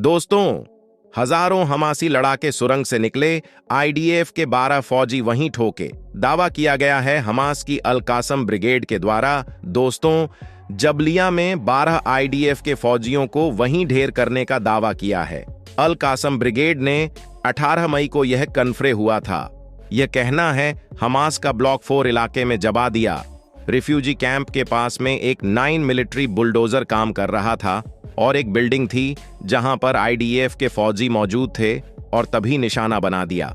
दोस्तों, हजारों हमासी लड़ाके सुरंग से निकले, आईडीएफ के 12 फौजी वहीं ठोके। दावा किया गया है हमास की अल कासम ब्रिगेड के द्वारा। दोस्तों, जबलिया में 12 आईडीएफ के फौजियों को वहीं ढेर करने का दावा किया है। अल कासम ब्रिगेड ने 18 मई को यह कन्फ्रे हुआ था। यह कहना है हमास का ब्लॉक 4 इलाके में जबा दिया। रिफ्यूजी कैंप के पास में एक 9 मिलिट्री बुलडोजर काम कर रहा था और एक बिल्डिंग थी जहां पर आईडीएफ के फौजी मौजूद थे और तभी निशाना बना दिया।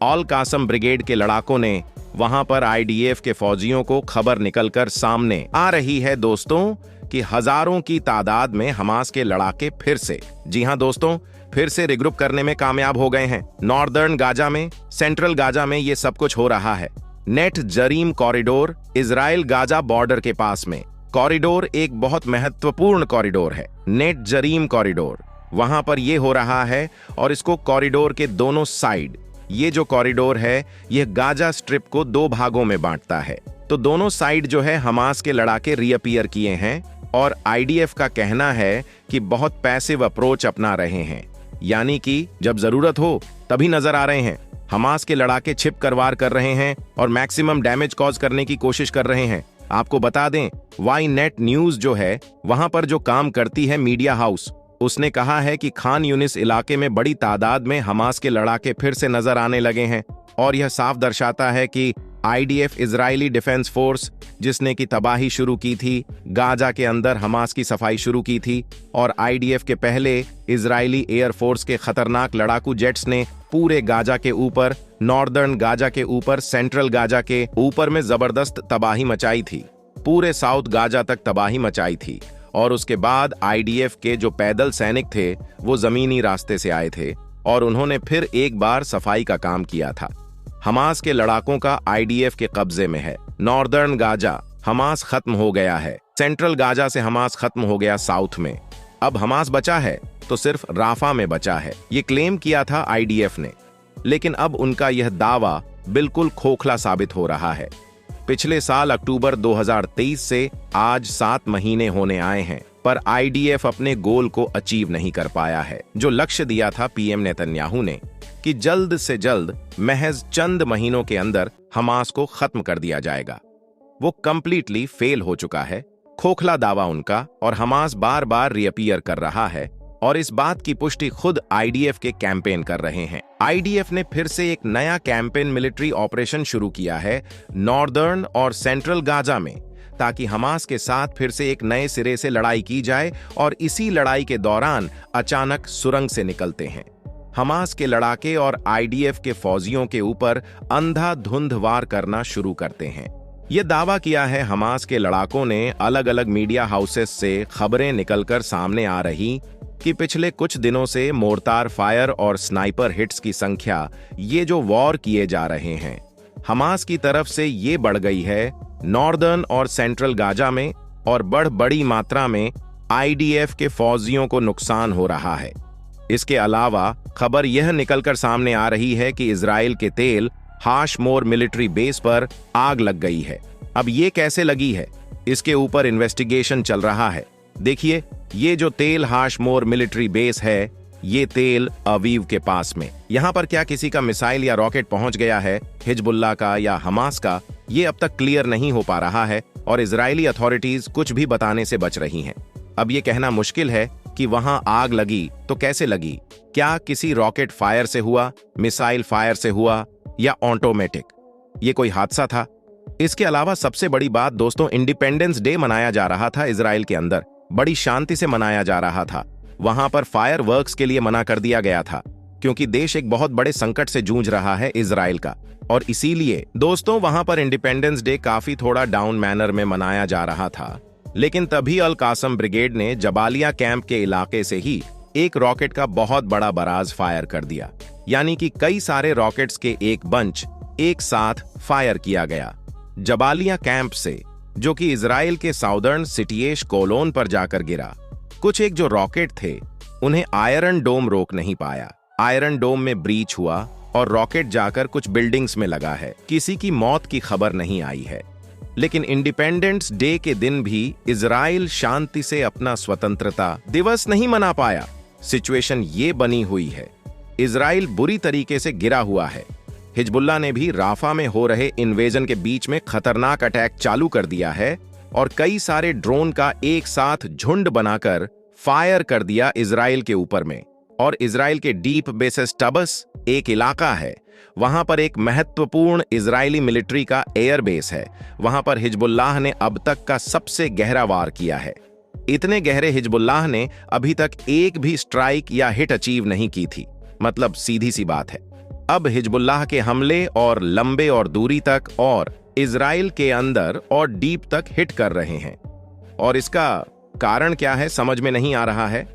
अल कासम ब्रिगेड के लड़ाकों ने वहां पर आईडीएफ के फौजियों को खबर निकलकर सामने आ रही है दोस्तों कि हजारों की तादाद में हमास के लड़ाके फिर से, जी हां दोस्तों, फिर से रिग्रुप करने में कामयाब हो गए हैं। नॉर्दर्न गाजा में, सेंट्रल गाजा में ये सब कुछ हो रहा है। Netzarim corridor, Israel Gaza border के पास में कॉरिडोर एक बहुत महत्वपूर्ण कॉरिडोर है, नेट जरीम कॉरिडोर। वहां पर यह हो रहा है और इसको कॉरिडोर के दोनों साइड, ये जो कॉरिडोर है यह गाजा स्ट्रिप को 2 भागों में बांटता है। तो दोनों साइड जो है हमास के लड़ाके रीअपीयर किए हैं और आईडीएफ का कहना है कि बहुत पैसिव अप्रोच अपना रहे हैं, यानी कि जब जरूरत हो तभी नजर आ रहे हैं। हमास के लड़ाके छिप कर वार कर रहे हैं और मैक्सिमम डैमेज कॉज करने की कोशिश कर रहे हैं। आपको बता दें, वाई नेट न्यूज जो है वहां पर जो काम करती है मीडिया हाउस, उसने कहा है कि खान यूनिस इलाके में बड़ी तादाद में हमास के लड़ाके फिर से नजर आने लगे हैं और यह साफ दर्शाता है कि आईडीएफ, इजरायली डिफेंस फोर्स, जिसने की तबाही शुरू की थी, गाजा के अंदर हमास की सफाई शुरू की थी और आईडीएफ के पहले इजरायली एयरफोर्स के खतरनाक लड़ाकू जेट्स ने पूरे गाजा के ऊपर, नॉर्दर्न गाजा के ऊपर, सेंट्रल गाजा के ऊपर में जबरदस्त तबाही मचाई थी। पूरे साउथ गाजा तक तबाही मचाई थी और उसके बाद आईडीएफ के जो पैदल सैनिक थे वो जमीनी रास्ते से आए थे और उन्होंने फिर एक बार सफाई का काम किया था। हमास के लड़ाकों का आईडीएफ के कब्जे में है। नॉर्दर्न गाजा हमास खत्म हो गया है, सेंट्रल गाजा से हमास खत्म हो गया साउथ में। अब हमास बचा है तो सिर्फ राफा में बचा है, ये क्लेम किया था आईडीएफ ने, लेकिन अब उनका यह दावा बिल्कुल खोखला साबित हो रहा है। पिछले साल अक्टूबर 2023 से आज 7 महीने होने आए हैं, पर आईडीएफ अपने गोल को अचीव नहीं कर पाया है। जो लक्ष्य दिया था पीएम नेतन्याहू ने कि जल्द से जल्द, महज चंद महीनों के अंदर हमास को खत्म कर दिया जाएगा, वो कंप्लीटली फेल हो चुका है। खोखला दावा उनका, और हमास बार बार रीअपीयर कर रहा है और इस बात की पुष्टि खुद आईडीएफ के कैंपेन कर रहे हैं। आईडीएफ ने फिर से एक नया कैंपेन मिलिट्री ऑपरेशन शुरू किया है नॉर्दर्न और सेंट्रल गाजा में, ताकि हमास के साथ फिर से एक नए सिरे से लड़ाई की जाए और इसी लड़ाई के दौरान अचानक सुरंग से निकलते हैं। हमास के लड़ाके और आईडीएफ के फौजियों के ऊपर अंधाधुंध वार करना शुरू करते हैं। यह दावा किया है हमास के लड़ाकों ने। अलग अलग मीडिया हाउसेस से खबरें निकलकर सामने आ रही कि पिछले कुछ दिनों से मोर्टार फायर और स्नाइपर हिट्स की संख्या, ये जो वॉर किए जा रहे हैं हमास की तरफ से, ये बढ़ गई है नॉर्दर्न और सेंट्रल गाजा में, और बड़ी मात्रा में आईडीएफ के फौजियों को नुकसान हो रहा है। इसके अलावा खबर यह निकलकर सामने आ रही है कि इजराइल के तेल हाशमोर मिलिट्री बेस पर आग लग गई है। अब ये कैसे लगी है, इसके ऊपर इन्वेस्टिगेशन चल रहा है। देखिए, ये जो तेल हाशमोर मिलिट्री बेस है, ये तेल अवीव के पास में, यहां पर क्या किसी का मिसाइल या रॉकेट पहुंच गया है, हिजबुल्लाह का या हमास का, ये अब तक क्लियर नहीं हो पा रहा है और इजरायली अथॉरिटीज कुछ भी बताने से बच रही हैं। अब ये कहना मुश्किल है कि वहां आग लगी तो कैसे लगी, क्या किसी रॉकेट फायर से हुआ, मिसाइल फायर से हुआ या ऑटोमेटिक, ये कोई हादसा था। इसके अलावा सबसे बड़ी बात दोस्तों, इंडिपेंडेंस डे मनाया जा रहा था इजराइल के अंदर, बड़ी शांति से मनाया जा रहा था। वहां पर फायर वर्क्स के लिए मना कर दिया गया था क्योंकि देश एक बहुत बड़े संकट से जूझ रहा है इजराइल का, और इसीलिए दोस्तों वहां पर इंडिपेंडेंस डे काफी थोड़ा डाउन मैनर में मनाया जा रहा था। लेकिन तभी अल कासम ब्रिगेड ने जबालिया कैंप के इलाके से ही एक रॉकेट का बहुत बड़ा बराज फायर कर दिया, यानी कि कई सारे रॉकेट्स के एक बंच एक साथ फायर किया गया जबालिया कैंप से, जो कि इजराइल के साउदर्न सिटीएश कोलोन पर जाकर गिरा। कुछ एक जो रॉकेट थे उन्हें आयरन डोम रोक नहीं पाया, आयरन डोम में ब्रीच हुआ और रॉकेट जाकर कुछ बिल्डिंग्स में लगा है। किसी की मौत की खबर नहीं आई है। लेकिन इंडिपेंडेंस डे के दिन भी इजराइल शांति से अपना स्वतंत्रता दिवस नहीं मना पाया। सिचुएशन ये बनी हुई है, इजराइल बुरी तरीके से गिरा हुआ है। हिजबुल्लाह ने भी राफा में हो रहे इन्वेजन के बीच में खतरनाक अटैक चालू कर दिया है और कई सारे ड्रोन का एक साथ झुंड बनाकर फायर कर दिया इजराइल के ऊपर में। और इजराइल के डीप बेसेस टबस एक इलाका है, वहां पर एक महत्वपूर्ण इजरायली मिलिट्री का एयर बेस है। वहां पर हिजबुल्लाह ने अब तक का सबसे गहरा वार किया है। इतने गहरे हिजबुल्लाह ने अभी तक एक भी स्ट्राइक या हिट अचीव नहीं की थी। मतलब सीधी सी बात है, अब हिजबुल्लाह के हमले और लंबे और दूरी तक और इजराइल के अंदर और डीप तक हिट कर रहे हैं। और इसका कारण क्या है समझ में नहीं आ रहा है।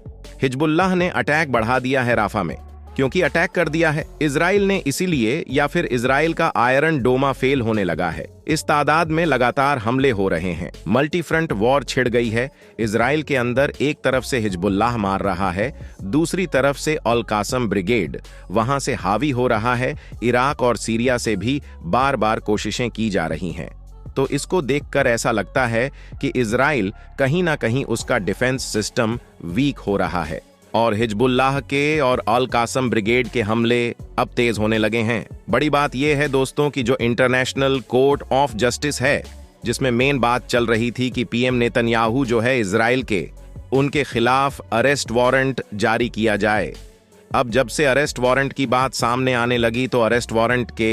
हिजबुल्लाह ने अटैक बढ़ा दिया है राफा में, क्योंकि अटैक कर दिया है इजराइल ने, इसीलिए या फिर इजराइल का आयरन डोमा फेल होने लगा है। इस तादाद में लगातार हमले हो रहे हैं, मल्टी फ्रंट वॉर छिड़ गई है। इजराइल के अंदर एक तरफ से हिजबुल्लाह मार रहा है, दूसरी तरफ से अल कासम ब्रिगेड वहां से हावी हो रहा है। इराक और सीरिया से भी बार बार कोशिशें की जा रही हैं। तो इसको देखकर ऐसा लगता है कि इजराइल कहीं ना कहीं उसका डिफेंस सिस्टम वीक हो रहा है और हिजबुल्लाह के और अल कासम ब्रिगेड के हमले अब तेज होने लगे हैं। बड़ी बात यह है दोस्तों कि जो इंटरनेशनल कोर्ट ऑफ जस्टिस है, जिसमें मेन बात चल रही थी कि पीएम नेतन्याहू जो है इजराइल के, उनके खिलाफ अरेस्ट वारंट जारी किया जाए। अब जब से अरेस्ट वारंट की बात सामने आने लगी तो अरेस्ट वारंट के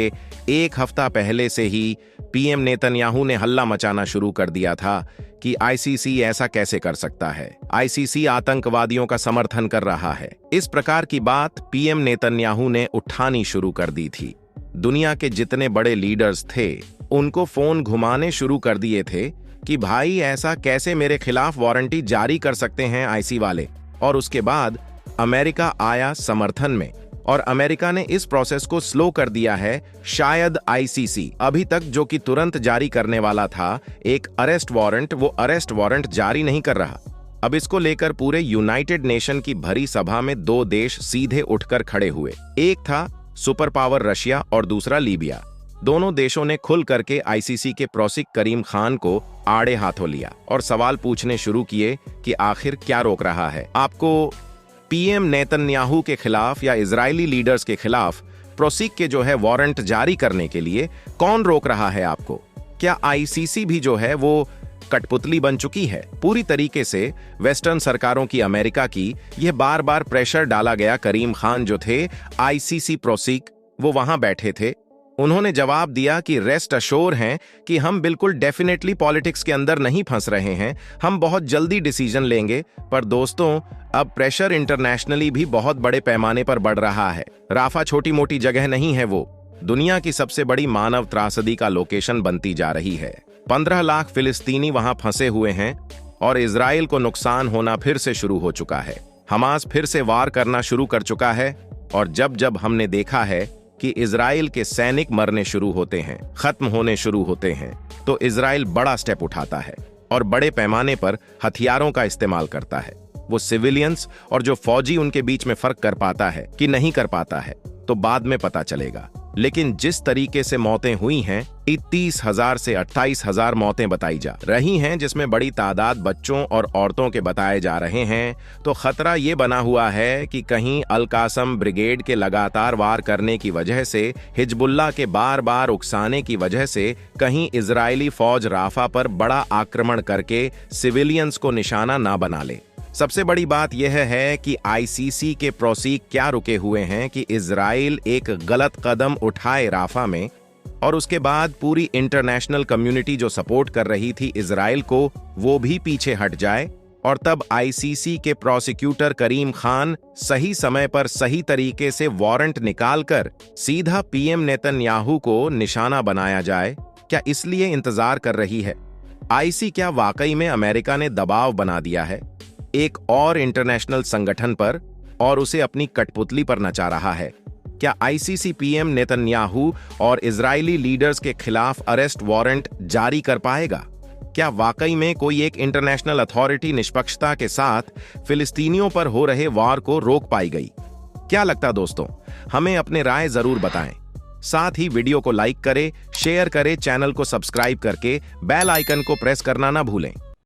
एक हफ्ता पहले से ही पीएम नेतन्याहू ने हल्ला मचाना शुरू कर दिया था कि आईसीसी ऐसा कैसे कर सकता है, आईसीसी आतंकवादियों का समर्थन कर रहा है। इस प्रकार की बात पीएम नेतन्याहू ने उठानी शुरू कर दी थी। दुनिया के जितने बड़े लीडर्स थे उनको फोन घुमाने शुरू कर दिए थे कि भाई ऐसा कैसे मेरे खिलाफ वारंटी जारी कर सकते हैं आईसी वाले। और उसके बाद अमेरिका आया समर्थन में और अमेरिका ने इस प्रोसेस को स्लो कर दिया है। शायद आईसीसी अभी तक जो कि तुरंत जारी करने वाला था एक अरेस्ट वारंट, वो अरेस्ट वारंट जारी नहीं कर रहा। अब इसको लेकर पूरे यूनाइटेड नेशन की भरी सभा में दो देश सीधे उठकर खड़े हुए। एक था सुपर पावर रशिया और दूसरा लीबिया। दोनों देशों ने खुल करके आईसीसी के प्रोसिक करीम खान को आड़े हाथों लिया और सवाल पूछने शुरू किए कि आखिर क्या रोक रहा है आपको पीएम नेतन्याहू के खिलाफ या इजरायली लीडर्स के खिलाफ प्रोसिक के जो है वारंट जारी करने के लिए कौन रोक रहा है आपको? क्या आईसीसी भी जो है वो कठपुतली बन चुकी है? पूरी तरीके से वेस्टर्न सरकारों की, अमेरिका की, यह बार बार प्रेशर डाला गया। करीम खान जो थे आईसीसी प्रोसिक, वो वहां बैठे थे। उन्होंने जवाब दिया कि रेस्ट अश्योर हैं कि हम बिल्कुल डेफिनेटली पॉलिटिक्स के अंदर नहीं फंस रहे हैं, हम बहुत जल्दी डिसीजन लेंगे। पर दोस्तों अब प्रेशर इंटरनेशनली भी बहुत बड़े पैमाने पर बढ़ रहा है। राफा छोटी मोटी जगह नहीं है, वो दुनिया की सबसे बड़ी मानव त्रासदी का लोकेशन बनती जा रही है। 15 लाख फिलिस्तीनी वहां फंसे हुए हैं और इजराइल को नुकसान होना फिर से शुरू हो चुका है। हमास फिर से वार करना शुरू कर चुका है और जब जब हमने देखा है कि इजराइल के सैनिक मरने शुरू होते हैं, खत्म होने शुरू होते हैं, तो इजराइल बड़ा स्टेप उठाता है और बड़े पैमाने पर हथियारों का इस्तेमाल करता है। वो सिविलियंस और जो फौजी उनके बीच में फर्क कर पाता है कि नहीं कर पाता है तो बाद में पता चलेगा। लेकिन जिस तरीके से मौतें हुई हैं, 30,000 से 28,000 मौतें बताई जा रही हैं, जिसमें बड़ी तादाद बच्चों और औरतों के बताए जा रहे हैं, तो खतरा ये बना हुआ है कि कहीं अल कासम ब्रिगेड के लगातार वार करने की वजह से, हिजबुल्लाह के बार बार उकसाने की वजह से, कहीं इजरायली फौज राफा पर बड़ा आक्रमण करके सिविलियंस को निशाना ना बना ले। सबसे बड़ी बात यह है कि आईसीसी के प्रोसीक क्या रुके हुए हैं कि इजराइल एक गलत कदम उठाए राफा में और उसके बाद पूरी इंटरनेशनल कम्युनिटी जो सपोर्ट कर रही थी इजराइल को, वो भी पीछे हट जाए और तब आईसीसी के प्रोसिक्यूटर करीम खान सही समय पर सही तरीके से वारंट निकालकर सीधा पीएम नेतन्याहू को निशाना बनाया जाए। क्या इसलिए इंतजार कर रही है आईसी? क्या वाकई में अमेरिका ने दबाव बना दिया है एक और इंटरनेशनल संगठन पर और उसे अपनी कठपुतली पर नचा रहा है? क्या आईसीसी पीएम नेतन्याहू और इजरायली लीडर्स के खिलाफ अरेस्ट वारंट जारी कर पाएगा? क्या वाकई में कोई एक इंटरनेशनल अथॉरिटी निष्पक्षता के साथ फिलिस्तीनियों पर हो रहे वार को रोक पाई गई? क्या लगता दोस्तों? हमें अपने राय जरूर बताएं। साथ ही वीडियो को लाइक करें, शेयर करें, चैनल को सब्सक्राइब करके बेल आइकन को प्रेस करना ना भूलें।